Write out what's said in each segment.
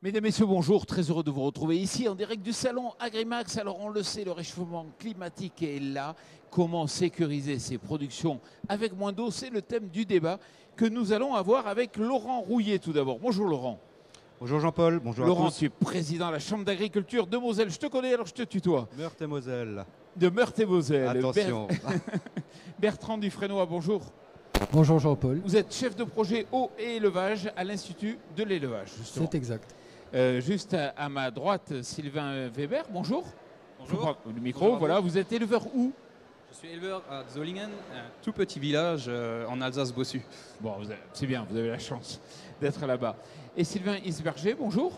Mesdames, Messieurs, bonjour. Très heureux de vous retrouver ici en direct du salon Agrimax. Alors, on le sait, le réchauffement climatique est là. Comment sécuriser ses productions avec moins d'eau? C'est le thème du débat que nous allons avoir avec Laurent Rouillet tout d'abord. Bonjour Laurent. Bonjour Jean-Paul, bonjour Laurent, à tous. tu es président de la Chambre d'agriculture de Moselle. Je te connais, alors je te tutoie. Meurthe-et-Moselle. De Meurthe-et-Moselle. Attention. Bertrand Dufresnoy, bonjour. Bonjour Jean-Paul. Vous êtes chef de projet eau et élevage à l'Institut de l'élevage, justement. C'est exact. Juste à ma droite, Sylvain Weber, bonjour. Bonjour. Le micro, Bonjour à voilà. vous. Vous êtes éleveur où? Je suis éleveur à Zollingen, un tout petit village en Alsace-Bossu. Bon, c'est bien, vous avez la chance d'être là-bas. Et Sylvain Isberger, bonjour.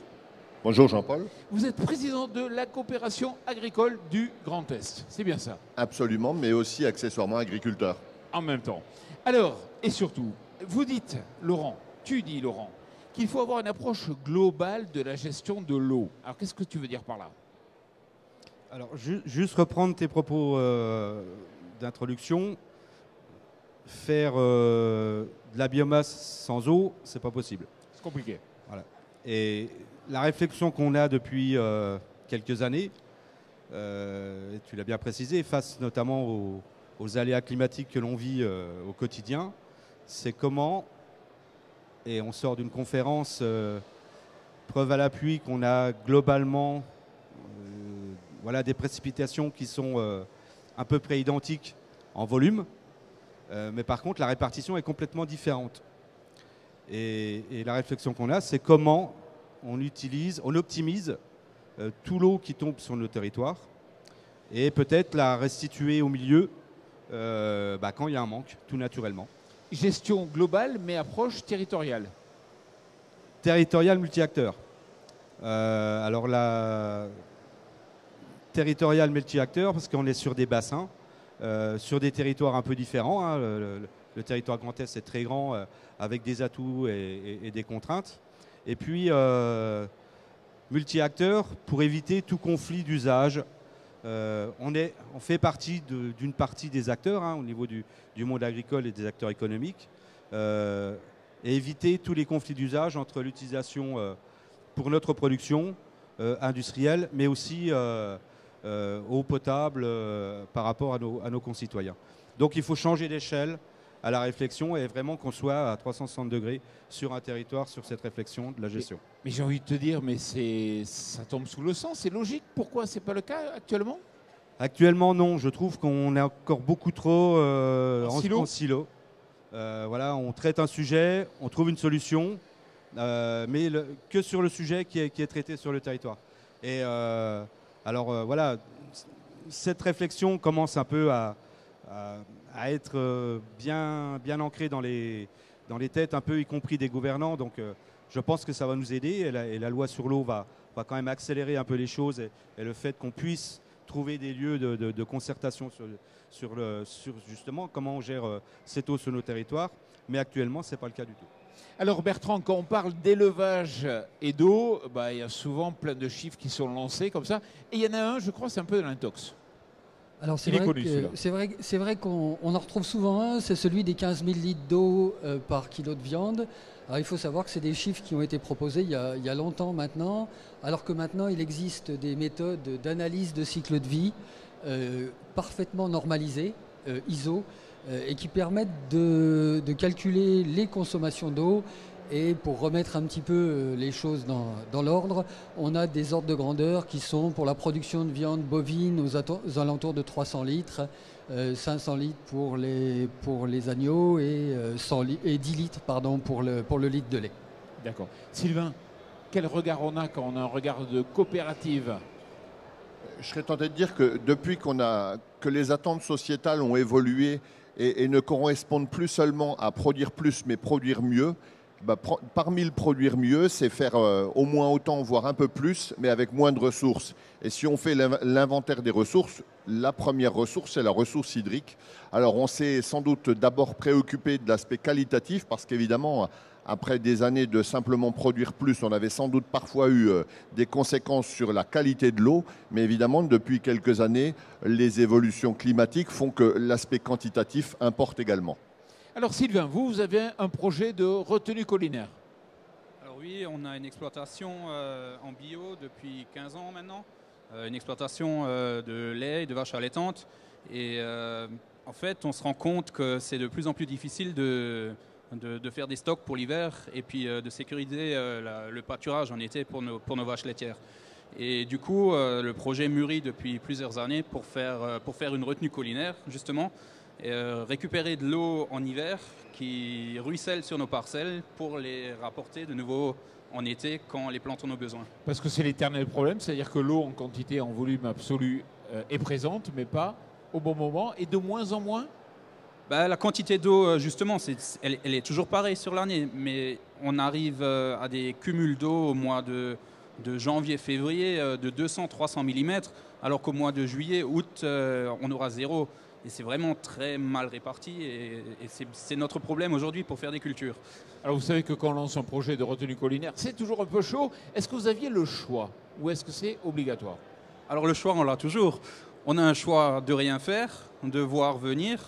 Bonjour Jean-Paul. Vous êtes président de la coopération agricole du Grand Est, c'est bien ça? Absolument, mais aussi accessoirement agriculteur. En même temps. Alors, et surtout, vous dites, Laurent, tu dis Laurent, qu'il faut avoir une approche globale de la gestion de l'eau. Alors, qu'est-ce que tu veux dire par là? Alors, juste reprendre tes propos d'introduction. Faire de la biomasse sans eau, c'est pas possible. C'est compliqué. Voilà. Et la réflexion qu'on a depuis quelques années, tu l'as bien précisé, face notamment aux aléas climatiques que l'on vit au quotidien, c'est comment, et on sort d'une conférence, preuve à l'appui qu'on a globalement voilà, des précipitations qui sont à peu près identiques en volume, mais par contre la répartition est complètement différente. Et la réflexion qu'on a, c'est comment on optimise tout l'eau qui tombe sur nos territoires et peut-être la restituer au milieu quand il y a un manque, tout naturellement. Gestion globale, mais approche territoriale. Territorial multi-acteurs. Alors la territorial multi-acteurs, parce qu'on est sur des bassins, sur des territoires un peu différents. Hein. Le territoire Grand Est est très grand, avec des atouts et des contraintes. Et puis multi-acteurs pour éviter tout conflit d'usage. On fait partie d'une partie des acteurs au niveau du monde agricole et des acteurs économiques et éviter tous les conflits d'usage entre l'utilisation pour notre production industrielle, mais aussi eau potable par rapport à nos concitoyens. Donc il faut changer d'échelle à la réflexion et vraiment qu'on soit à 360 degrés sur un territoire, sur cette réflexion de la gestion. Mais j'ai envie de te dire, mais ça tombe sous le sens, c'est logique. Pourquoi ce n'est pas le cas actuellement? Actuellement, non. Je trouve qu'on est encore beaucoup trop en silo. Voilà, on traite un sujet, on trouve une solution, mais que sur le sujet qui est traité sur le territoire. Et voilà, cette réflexion commence un peu à être bien ancrée dans les têtes, un peu y compris des gouvernants. Donc je pense que ça va nous aider et la loi sur l'eau va quand même accélérer un peu les choses et le fait qu'on puisse trouver des lieux de concertation sur justement comment on gère cette eau sur nos territoires. Mais actuellement, ce n'est pas le cas du tout. Alors Bertrand, quand on parle d'élevage et d'eau, il y a souvent plein de chiffres qui sont lancés comme ça. Et il y en a un, je crois, c'est un peu de l'intox. Alors c'est vrai qu'on en retrouve souvent un, c'est celui des 15 000 litres d'eau par kilo de viande. Alors il faut savoir que c'est des chiffres qui ont été proposés il y a longtemps maintenant, alors que maintenant il existe des méthodes d'analyse de cycle de vie parfaitement normalisées, ISO, et qui permettent de calculer les consommations d'eau. Et pour remettre un petit peu les choses dans l'ordre, on a des ordres de grandeur qui sont pour la production de viande bovine aux alentours de 300 litres, 500 litres pour les agneaux et 10 litres pour le litre de lait. D'accord. Sylvain, quel regard on a quand on a un regard de coopérative? Je serais tenté de dire que depuis que les attentes sociétales ont évolué et ne correspondent plus seulement à produire plus, mais produire mieux, parmi le produire mieux, c'est faire au moins autant, voire un peu plus, mais avec moins de ressources. Et si on fait l'inventaire des ressources, la première ressource, c'est la ressource hydrique. Alors on s'est sans doute d'abord préoccupé de l'aspect qualitatif, parce qu'évidemment, après des années de simplement produire plus, on avait sans doute parfois eu des conséquences sur la qualité de l'eau. Mais évidemment, depuis quelques années, les évolutions climatiques font que l'aspect quantitatif importe également. Alors Sylvain, vous avez un projet de retenue collinaire. Alors aujourd'hui, on a une exploitation en bio depuis 15 ans maintenant. Une exploitation de lait et de vaches allaitantes. Et en fait, on se rend compte que c'est de plus en plus difficile de faire des stocks pour l'hiver et puis de sécuriser le pâturage en été pour nos vaches laitières. Et du coup, le projet mûrit depuis plusieurs années pour faire une retenue collinaire, justement, et récupérer de l'eau en hiver qui ruisselle sur nos parcelles pour les rapporter de nouveau en été quand les plantes en ont besoin. Parce que c'est l'éternel problème, c'est-à-dire que l'eau en quantité, en volume absolu est présente, mais pas au bon moment et de moins en moins. La quantité d'eau, justement, elle est toujours pareille sur l'année, mais on arrive à des cumuls d'eau au mois de janvier-février de 200-300 mm, alors qu'au mois de juillet-août, on aura 0. Et c'est vraiment très mal réparti et c'est notre problème aujourd'hui pour faire des cultures. Alors vous savez que quand on lance un projet de retenue collinaire, c'est toujours un peu chaud. Est-ce que vous aviez le choix ou est-ce que c'est obligatoire? Alors le choix, on l'a toujours. On a un choix de rien faire, de voir venir.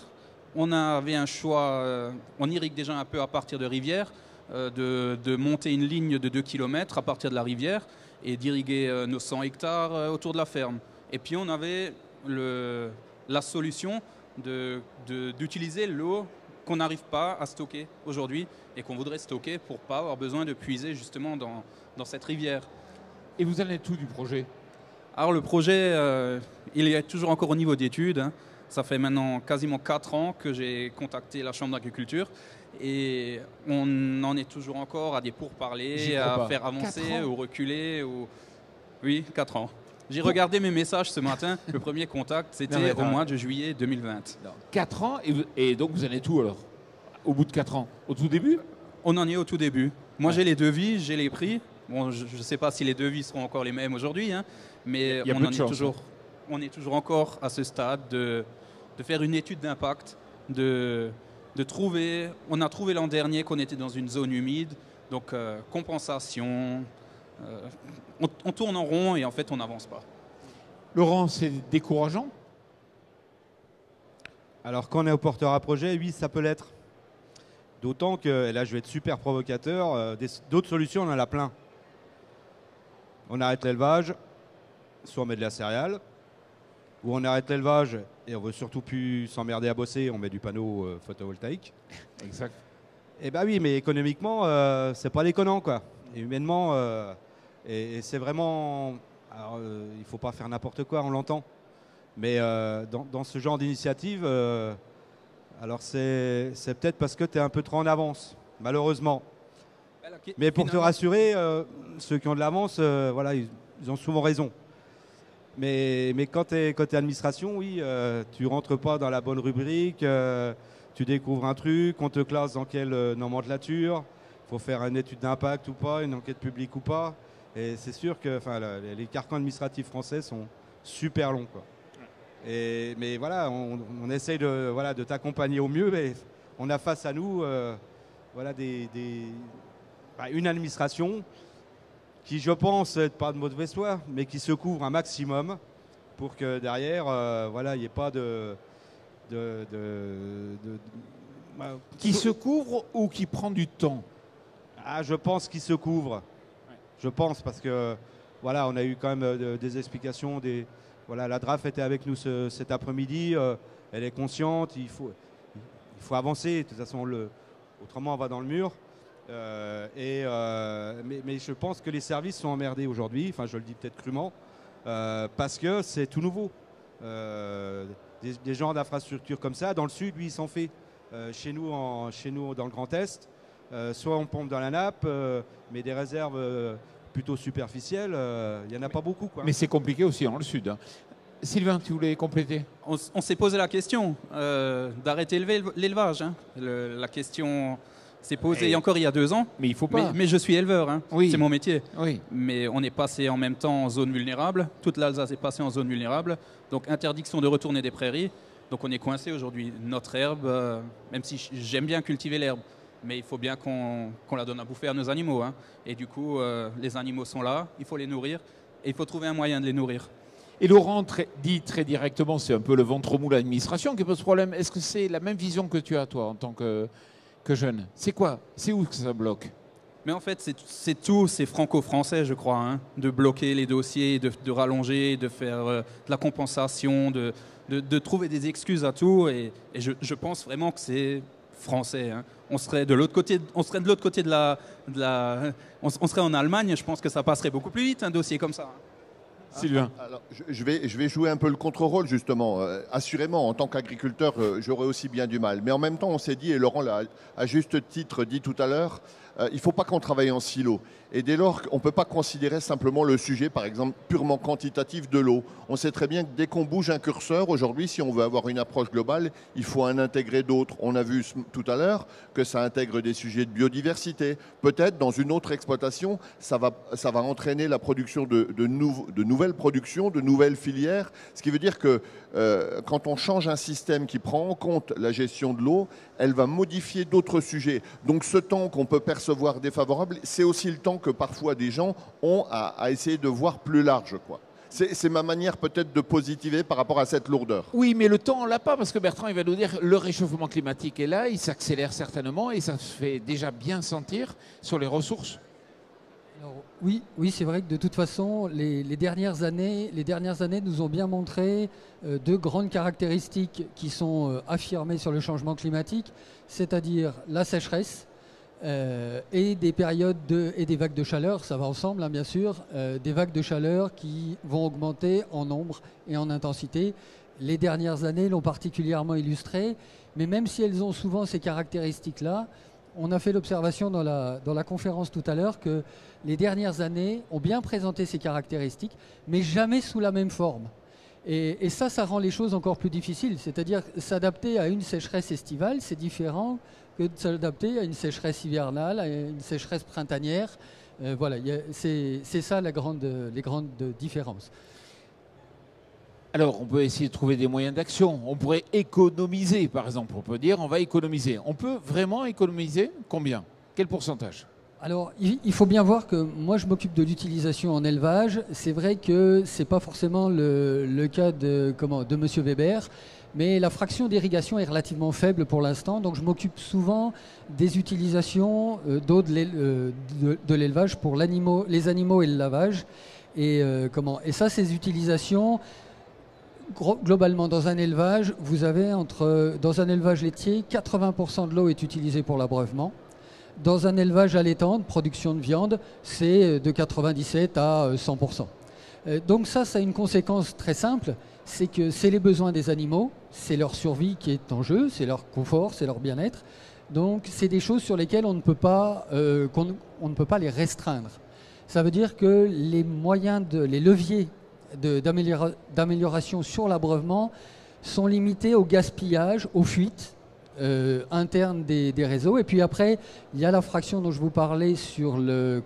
On avait un choix, on irrigue déjà un peu à partir de rivières, de monter une ligne de 2 km à partir de la rivière et d'irriguer nos 100 hectares autour de la ferme. Et puis on avait la solution d'utiliser l'eau qu'on n'arrive pas à stocker aujourd'hui et qu'on voudrait stocker pour ne pas avoir besoin de puiser justement dans cette rivière. Et vous en êtes où du projet? Alors le projet, il est toujours encore au niveau d'études. Hein. Ça fait maintenant quasiment 4 ans que j'ai contacté la Chambre d'agriculture et on en est toujours encore à des pourparlers, à faire avancer ou reculer. Oui, 4 ans. J'ai regardé mes messages ce matin. Le premier contact, c'était au mois de juillet 2020. 4 ans et donc vous en êtes où alors? Au bout de 4 ans? Au tout début? On en est au tout début. Moi, j'ai les devis, j'ai les prix. Bon, je ne sais pas si les devis seront encore les mêmes aujourd'hui, hein, mais on est toujours encore à ce stade de faire une étude d'impact, de trouver. On a trouvé l'an dernier qu'on était dans une zone humide, donc compensation. On tourne en rond et en fait on n'avance pas. Laurent, c'est décourageant? Alors quand on est au porteur à projet, oui, ça peut l'être. D'autant que, et là je vais être super provocateur, d'autres solutions on en a plein. On arrête l'élevage, soit on met de la céréale, ou on arrête l'élevage et on veut surtout plus s'emmerder à bosser, on met du panneau photovoltaïque. Exact. Eh bien oui, mais économiquement, c'est pas déconnant quoi. Et humainement, et c'est vraiment... Alors, il ne faut pas faire n'importe quoi, on l'entend. Mais dans ce genre d'initiative, alors c'est peut-être parce que tu es un peu trop en avance, malheureusement. Mais pour te rassurer, ceux qui ont de l'avance, voilà, ils ont souvent raison. Mais quand tu es administration, oui, tu rentres pas dans la bonne rubrique, tu découvres un truc, on te classe dans quelle nomenclature, il faut faire une étude d'impact ou pas, une enquête publique ou pas. Et c'est sûr que les carcans administratifs français sont super longs, quoi. Mais voilà, on essaye de t'accompagner au mieux. Et on a face à nous une administration qui, je pense, n'est pas de mauvaise foi, mais qui se couvre un maximum pour que derrière, il n'y ait pas Qui se couvre ou qui prend du temps? Je pense qu'il se couvre. Je pense parce que voilà, on a eu quand même des explications. La DRAF était avec nous cet après-midi. Elle est consciente. Il faut avancer. De toute façon, autrement on va dans le mur. Mais je pense que les services sont emmerdés aujourd'hui. Enfin, je le dis peut-être crûment parce que c'est tout nouveau. Des genres d'infrastructures comme ça, dans le sud, lui, il s'en fait. Chez nous, dans le Grand Est. Soit on pompe dans la nappe, mais des réserves plutôt superficielles, il n'y en a pas beaucoup, quoi. Mais c'est compliqué aussi dans le sud. Hein. Sylvain, tu voulais compléter? On s'est posé la question d'arrêter l'élevage. Hein. La question s'est posée encore il y a 2 ans. Mais il faut pas. Mais je suis éleveur, hein. Oui. C'est mon métier. Oui. Mais on est passé en même temps en zone vulnérable. Toute l'Alsace est passée en zone vulnérable. Donc interdiction de retourner des prairies. Donc on est coincé aujourd'hui. Notre herbe, même si j'aime bien cultiver l'herbe, mais il faut bien qu'on la donne à bouffer à nos animaux. Hein. Et du coup, les animaux sont là, il faut les nourrir, et il faut trouver un moyen de les nourrir. Et Laurent dit très directement, c'est un peu le ventre mou de l'administration qui pose problème. Est-ce que c'est la même vision que tu as, toi, en tant que jeune? C'est quoi? C'est où que ça bloque? Mais en fait, c'est franco-français, je crois, hein, de bloquer les dossiers, de rallonger, de faire de la compensation, de trouver des excuses à tout. Et je pense vraiment que c'est français. Hein. On serait de l'autre côté, on serait en Allemagne. Je pense que ça passerait beaucoup plus vite un dossier comme ça. Hein. Sylvain. Alors, je vais jouer un peu le contre-rôle, justement. Assurément, en tant qu'agriculteur, j'aurais aussi bien du mal. Mais en même temps, on s'est dit, et Laurent l'a à juste titre dit tout à l'heure, il ne faut pas qu'on travaille en silo. Et dès lors, on ne peut pas considérer simplement le sujet, par exemple, purement quantitatif de l'eau. On sait très bien que dès qu'on bouge un curseur, aujourd'hui, si on veut avoir une approche globale, il faut en intégrer d'autres. On a vu tout à l'heure que ça intègre des sujets de biodiversité. Peut-être, dans une autre exploitation, ça va entraîner la production de nouvelles productions, de nouvelles filières. Ce qui veut dire que quand on change un système qui prend en compte la gestion de l'eau, elle va modifier d'autres sujets. Donc ce temps qu'on peut percevoir défavorable, c'est aussi le temps que parfois des gens ont à essayer de voir plus large, quoi. C'est ma manière peut-être de positiver par rapport à cette lourdeur. Oui, mais le temps, on l'a pas, parce que Bertrand, il va nous dire le réchauffement climatique est là, il s'accélère certainement, et ça se fait déjà bien sentir sur les ressources. Alors, oui, c'est vrai que de toute façon, les dernières années nous ont bien montré deux grandes caractéristiques qui sont affirmées sur le changement climatique, c'est-à-dire la sécheresse et des périodes et des vagues de chaleur, ça va ensemble hein, bien sûr, des vagues de chaleur qui vont augmenter en nombre et en intensité. Les dernières années l'ont particulièrement illustré, mais même si elles ont souvent ces caractéristiques-là, on a fait l'observation dans la conférence tout à l'heure que les dernières années ont bien présenté ces caractéristiques, mais jamais sous la même forme. Et ça rend les choses encore plus difficiles. C'est-à-dire s'adapter à une sécheresse estivale, c'est différent que de s'adapter à une sécheresse hivernale, à une sécheresse printanière. Voilà, c'est ça les grandes différences. Alors, on peut essayer de trouver des moyens d'action. On pourrait économiser, par exemple. On peut dire, on va économiser. On peut vraiment économiser combien? Quel pourcentage? Alors, il faut bien voir que moi, je m'occupe de l'utilisation en élevage. C'est vrai que ce n'est pas forcément le cas de M. Weber, mais la fraction d'irrigation est relativement faible pour l'instant. Donc, je m'occupe souvent des utilisations d'eau de l'élevage pour les animaux et le lavage. Et ça, ces utilisations... Globalement, dans un élevage, vous avez dans un élevage laitier, 80% de l'eau est utilisée pour l'abreuvement. Dans un élevage allaitante, production de viande, c'est de 97 à 100%. Donc ça a une conséquence très simple, c'est que c'est les besoins des animaux, c'est leur survie qui est en jeu, c'est leur confort, c'est leur bien-être. Donc c'est des choses sur lesquelles on ne peut pas les restreindre. Ça veut dire que les leviers d'amélioration sur l'abreuvement sont limités au gaspillage, aux fuites internes des réseaux. Et puis après, il y a la fraction dont je vous parlais sur le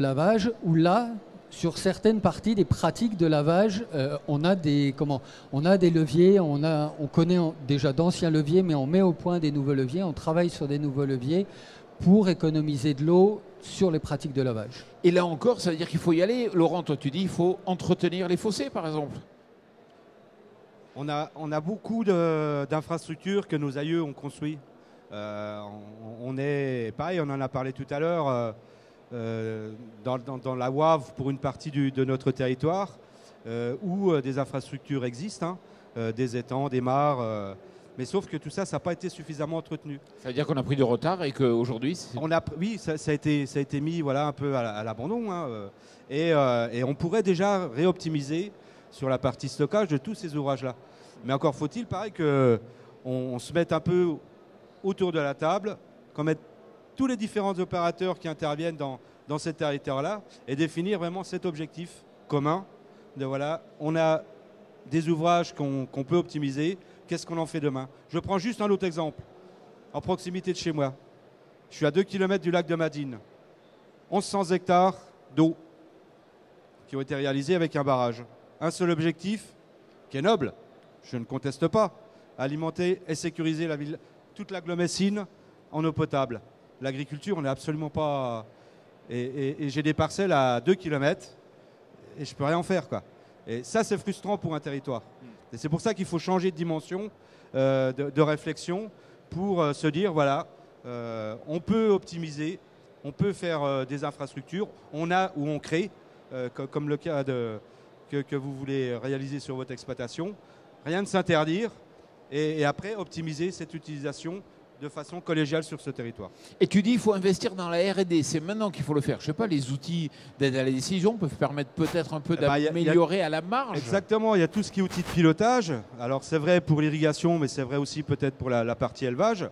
lavage, où là, sur certaines parties des pratiques de lavage, on a des leviers, on connaît déjà d'anciens leviers, mais on met au point des nouveaux leviers, on travaille sur des nouveaux leviers pour économiser de l'eau sur les pratiques de lavage. Et là encore, ça veut dire qu'il faut y aller. Laurent, toi tu dis qu'il faut entretenir les fossés, par exemple. On a beaucoup d'infrastructures que nos aïeux ont construit. On est, pareil, on en a parlé tout à l'heure, dans la Wavre pour une partie de notre territoire, où des infrastructures existent, des étangs, des mares, mais sauf que tout ça, ça n'a pas été suffisamment entretenu. Ça veut dire qu'on a pris du retard et qu'aujourd'hui... Oui, ça a été mis un peu à l'abandon. Et on pourrait déjà réoptimiser sur la partie stockage de tous ces ouvrages-là. Mais encore faut-il, pareil, qu'on se mette un peu autour de la table, qu'on mette tous les différents opérateurs qui interviennent dans ces territoires-là et définir vraiment cet objectif commun de on a des ouvrages qu'on peut optimiser. Qu'est-ce qu'on en fait demain? Je prends juste un autre exemple, en proximité de chez moi. Je suis à 2 km du lac de Madine. 1100 hectares d'eau qui ont été réalisés avec un barrage. Un seul objectif, qui est noble, je ne conteste pas, alimenter et sécuriser toute l'agglomération en eau potable. L'agriculture, on n'est absolument pas... Et j'ai des parcelles à 2 km et je ne peux rien en faire, quoi. Et ça, c'est frustrant pour un territoire. Et c'est pour ça qu'il faut changer de dimension, de réflexion, pour se dire, on peut optimiser on peut faire des infrastructures, on a ou on crée, comme le cas que vous voulez réaliser sur votre exploitation. Rien de s'interdire et après optimiser cette utilisation de façon collégiale sur ce territoire. Et tu dis qu'il faut investir dans la R&D, c'est maintenant qu'il faut le faire. Je ne sais pas, les outils d'aide à la décision peuvent permettre peut-être un peu d'améliorer à la marge. Exactement, il y a tout ce qui est outils de pilotage. Alors c'est vrai pour l'irrigation, mais c'est vrai aussi peut-être pour la partie élevage.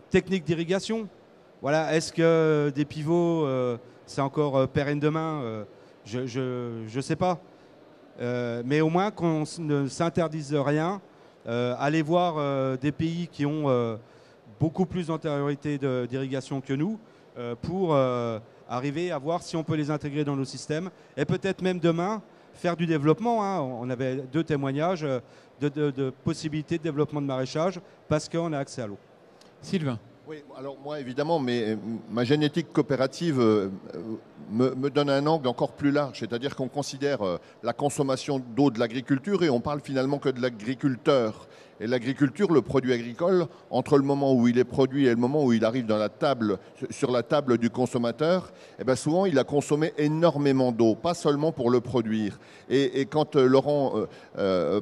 Technique d'irrigation. Voilà, est-ce que des pivots, c'est encore pérenne demain? Je ne sais pas. Mais au moins qu'on ne s'interdise rien. Aller voir des pays qui ont beaucoup plus d'antériorité d'irrigation que nous pour arriver à voir si on peut les intégrer dans nos systèmes et peut-être même demain faire du développement. Hein. On avait 2 témoignages de possibilités de développement de maraîchage parce qu'on a accès à l'eau. Sylvain. Oui, alors moi évidemment, mais ma génétique coopérative me donne un angle encore plus large, c'est-à-dire qu'on considère la consommation d'eau de l'agriculture et on parle finalement que de l'agriculteur. Et l'agriculture, le produit agricole, entre le moment où il est produit et le moment où il arrive sur la table du consommateur, eh bien souvent il a consommé énormément d'eau, pas seulement pour le produire. Et quand Laurent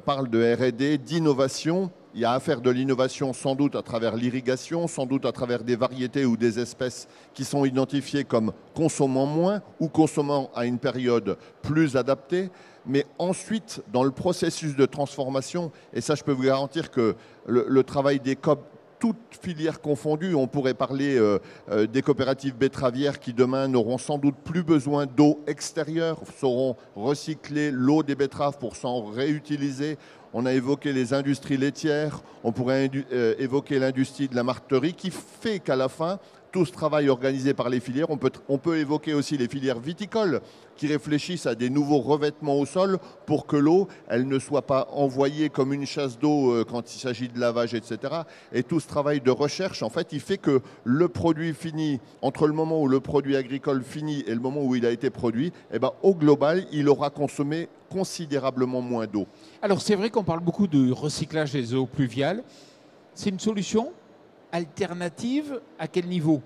parle de R&D, d'innovation, il y a à faire de l'innovation sans doute à travers l'irrigation, sans doute à travers des variétés ou des espèces qui sont identifiées comme consommant moins ou consommant à une période plus adaptée. Mais ensuite, dans le processus de transformation, et ça je peux vous garantir que le travail des COP, toutes filières confondues, on pourrait parler des coopératives betteravières qui demain n'auront sans doute plus besoin d'eau extérieure, sauront recycler l'eau des betteraves pour s'en réutiliser. On a évoqué les industries laitières, on pourrait évoquer l'industrie de la marterie qui fait qu'à la fin, tout ce travail organisé par les filières, on peut évoquer aussi les filières viticoles qui réfléchissent à des nouveaux revêtements au sol pour que l'eau, elle ne soit pas envoyée comme une chasse d'eau quand il s'agit de lavage, etc. Et tout ce travail de recherche, en fait, il fait que le produit fini, entre le moment où le produit agricole finit et le moment où il a été produit, eh ben, au global, il aura consommé considérablement moins d'eau. Alors c'est vrai qu'on parle beaucoup de recyclage des eaux pluviales. C'est une solution alternative à quel niveau?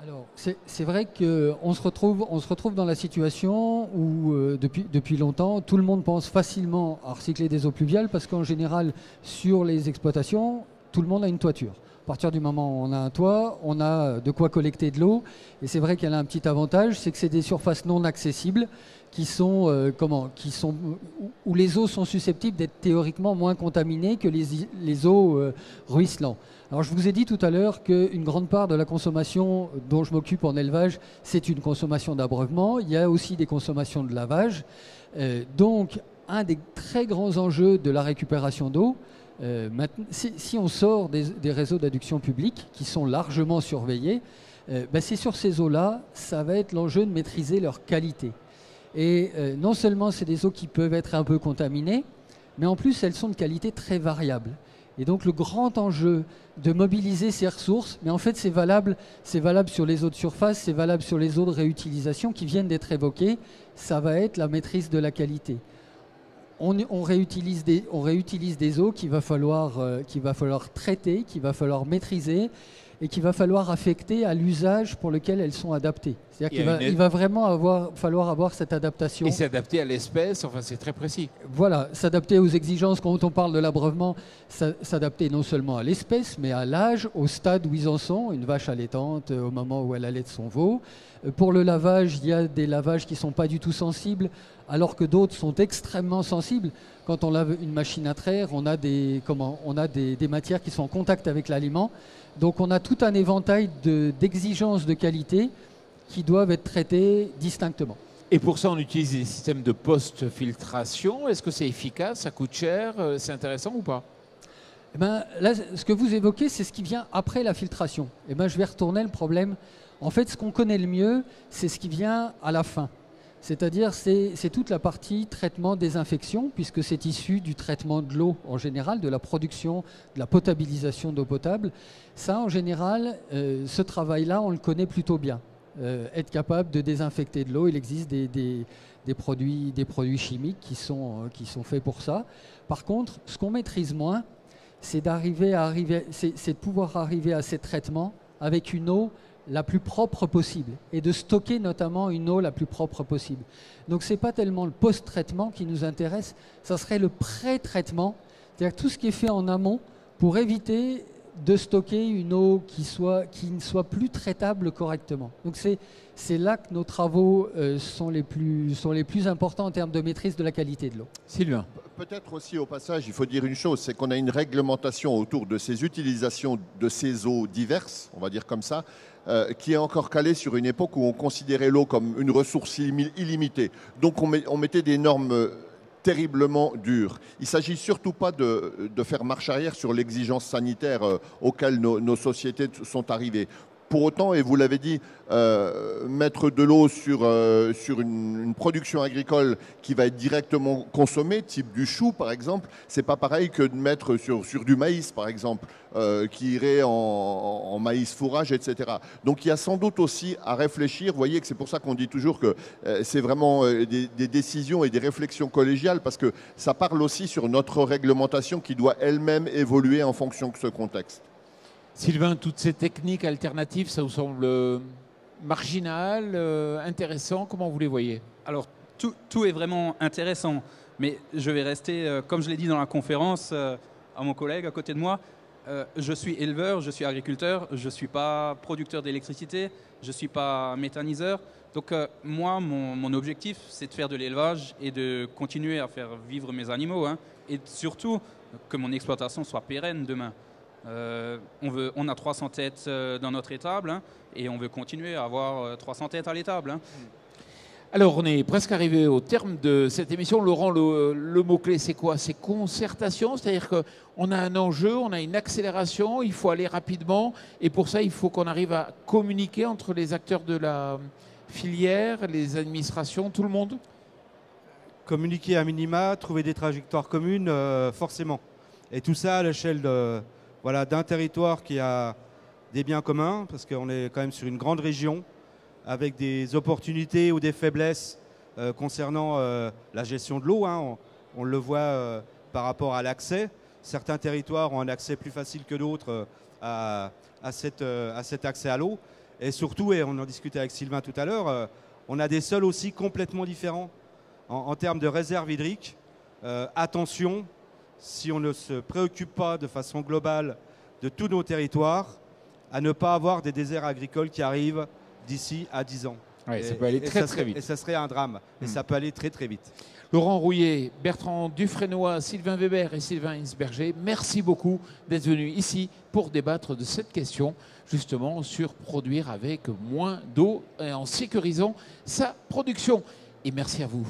Alors, c'est vrai qu'on se retrouve dans la situation où, depuis longtemps, tout le monde pense facilement à recycler des eaux pluviales parce qu'en général, sur les exploitations, tout le monde a une toiture. À partir du moment où on a un toit, on a de quoi collecter de l'eau. Et c'est vrai qu'elle a un petit avantage, c'est que c'est des surfaces non accessibles où les eaux sont susceptibles d'être théoriquement moins contaminées que les eaux ruisselantes. Alors je vous ai dit tout à l'heure qu'une grande part de la consommation dont je m'occupe en élevage, c'est une consommation d'abreuvement. Il y a aussi des consommations de lavage. Donc un des très grands enjeux de la récupération d'eau, si on sort des réseaux d'adduction publique qui sont largement surveillés, c'est sur ces eaux-là, ça va être l'enjeu de maîtriser leur qualité. Et non seulement c'est des eaux qui peuvent être un peu contaminées, mais en plus elles sont de qualité très variable. Et donc le grand enjeu de mobiliser ces ressources, mais en fait c'est valable sur les eaux de surface, c'est valable sur les eaux de réutilisation qui viennent d'être évoquées, ça va être la maîtrise de la qualité. On réutilise des eaux qu'il va falloir traiter, qu'il va falloir maîtriser et qu'il va falloir affecter à l'usage pour lequel elles sont adaptées. C'est-à-dire qu'il va vraiment falloir avoir cette adaptation. Et s'adapter à l'espèce, enfin c'est très précis. Voilà, s'adapter aux exigences quand on parle de l'abreuvement, s'adapter non seulement à l'espèce, mais à l'âge, au stade où ils en sont, une vache allaitante au moment où elle allaite son veau. Pour le lavage, il y a des lavages qui ne sont pas du tout sensibles, alors que d'autres sont extrêmement sensibles. Quand on lave une machine à traire, on a des matières qui sont en contact avec l'aliment. Donc on a tout un éventail d'exigences de qualité qui doivent être traitées distinctement. Et pour ça, on utilise des systèmes de post-filtration. Est-ce que c'est efficace? Ça coûte cher? C'est intéressant ou pas? Là, ce que vous évoquez, c'est ce qui vient après la filtration. Je vais retourner le problème. En fait, ce qu'on connaît le mieux, c'est ce qui vient à la fin. C'est-à-dire, c'est toute la partie traitement désinfection, puisque c'est issu du traitement de l'eau en général, de la production, de la potabilisation d'eau potable. Ça, en général, ce travail-là, on le connaît plutôt bien. Être capable de désinfecter de l'eau, il existe des produits chimiques qui sont faits pour ça. Par contre, ce qu'on maîtrise moins, c'est de pouvoir arriver à ces traitements avec une eau la plus propre possible et de stocker notamment une eau la plus propre possible. Donc ce n'est pas tellement le post-traitement qui nous intéresse, ça serait le pré-traitement, c'est-à-dire tout ce qui est fait en amont pour éviter de stocker une eau qui ne soit plus traitable correctement. Donc c'est là que nos travaux sont les plus importants en termes de maîtrise de la qualité de l'eau. Sylvain. Peut-être aussi au passage, il faut dire une chose, c'est qu'on a une réglementation autour de ces utilisations de ces eaux diverses, on va dire comme ça, qui est encore calée sur une époque où on considérait l'eau comme une ressource illimitée. Donc on mettait des normes terriblement dures. Il ne s'agit surtout pas de faire marche arrière sur l'exigence sanitaire auquel nos sociétés sont arrivées. Pour autant, et vous l'avez dit, mettre de l'eau sur une production agricole qui va être directement consommée, type du chou par exemple, c'est pas pareil que de mettre sur du maïs par exemple, qui irait en maïs fourrage, etc. Donc il y a sans doute aussi à réfléchir. Vous voyez que c'est pour ça qu'on dit toujours que c'est vraiment des décisions et des réflexions collégiales, parce que ça parle aussi sur notre réglementation qui doit elle-même évoluer en fonction de ce contexte. Sylvain, toutes ces techniques alternatives, ça vous semble marginal, intéressant? Comment vous les voyez? Alors, tout est vraiment intéressant, mais je vais rester, comme je l'ai dit dans la conférence à mon collègue à côté de moi, je suis éleveur, je suis agriculteur, je ne suis pas producteur d'électricité, je ne suis pas méthaniseur. Donc moi, mon objectif, c'est de faire de l'élevage et de continuer à faire vivre mes animaux, hein, et surtout que mon exploitation soit pérenne demain. On a 300 têtes dans notre étable, hein, et on veut continuer à avoir 300 têtes à l'étable. Hein. Alors, on est presque arrivé au terme de cette émission. Laurent, le mot-clé, c'est quoi? C'est concertation, c'est-à-dire qu'on a un enjeu, on a une accélération, il faut aller rapidement, et pour ça, il faut qu'on arrive à communiquer entre les acteurs de la filière, les administrations, tout le monde. Communiquer à minima, trouver des trajectoires communes, forcément. Et tout ça à l'échelle d'un territoire qui a des biens communs, parce qu'on est quand même sur une grande région, avec des opportunités ou des faiblesses concernant la gestion de l'eau. Hein. On le voit par rapport à l'accès. Certains territoires ont un accès plus facile que d'autres à cet accès à l'eau. Et surtout, et on en discutait avec Sylvain tout à l'heure, on a des sols aussi complètement différents en termes de réserve hydrique. Attention, si on ne se préoccupe pas de façon globale de tous nos territoires, à ne pas avoir des déserts agricoles qui arrivent d'ici à 10 ans. Ouais, ça peut aller très vite. Et ça serait un drame. Et ça peut aller très vite. Laurent Rouillet, Bertrand Dufresnoy, Sylvain Weber et Sylvain Hinsberger, merci beaucoup d'être venus ici pour débattre de cette question, justement sur produire avec moins d'eau et en sécurisant sa production. Et merci à vous.